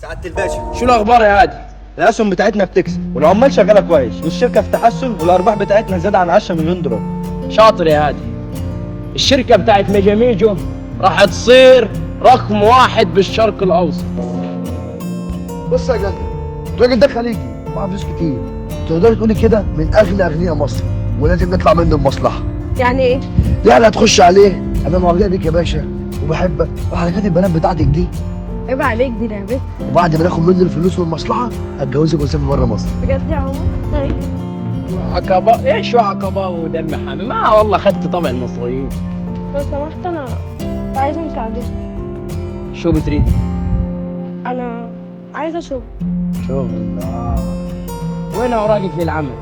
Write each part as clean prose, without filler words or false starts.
سعادة الباشا، شو الاخبار يا هادي؟ الاسهم بتاعتنا بتكسب والعمال شغاله كويس والشركه في تحسن والارباح بتاعتنا زاد عن 10 مليون دولار. شاطر يا هادي. الشركة بتاعت ميجاميجو راح تصير رقم 1 بالشرق الاوسط. بص يا جدع، الراجل ده خليجي معاه فلوس كتير، تقدر تقولي كده من اغنى اغنياء مصر، ولازم نطلع منه بمصلحه. يعني ايه؟ يعني هتخش عليه انا معجبه بيك يا باشا وبحبك وحركات البنات بتاعتك دي، عيب عليك دي لعبتي. وبعد ما ناخد منه الفلوس والمصلحه هتجوزك ونسافر بره مصر. بجد يا عمر؟ طيب. عقبة ايش شو عقبة ودم حامي؟ ما والله خدت طبع المصريين. لو سمحت انا عايزه مساعدتك. شو بتريد؟ انا عايزه شغل. شغل وين اوراقك للعمل؟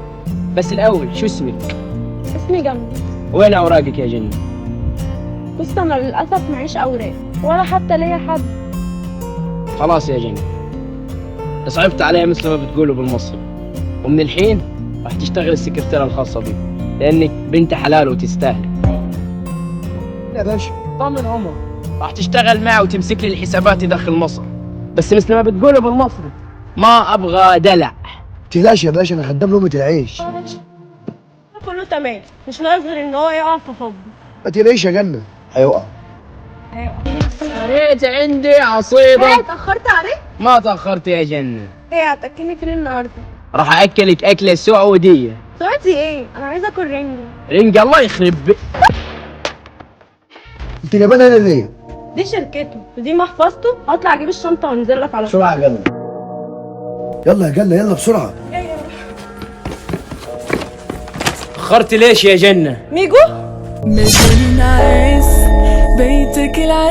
بس الاول شو اسمك؟ اسمي جنبي. وين اوراقك يا جنة؟ بص انا للاسف معيش اوراق ولا حتى ليا حد. خلاص يا جنة، صعبت عليها مثل ما بتقولوا بالمصري، ومن الحين راح تشتغل السكرتيرة الخاصة بي لانك بنت حلال وتستاهل. يا باشا طمن عمر، راح تشتغل معه وتمسك لي الحسابات داخل مصر، بس مثل ما بتقولوا بالمصري ما ابغى دلع. تقلقش يا باشا، انا خدام لقمه العيش. كله تمام، مش ناقص غير ان هو يقع في حب. ما تقلقش يا جنه، هيقع. ريت عندي عصيدة. اتاخرت عليك؟ ما تأخرت يا جنة. ايه هتاكلني فين النهارده؟ راح أكلك أكلة سعودية. سؤالتي ايه؟ انا عايزه اكل رنجة. رنج الله يخرب انت جايبانا هنا ليه؟ دي شركته ودي محفظته، هطلع اجيب الشنطه وانزل لك على طول. بسرعه يا جنه. يلا يا جنه يلا بسرعه. أخرت ليش يا جنة؟ ميجو؟ مدينة عز بيتك العز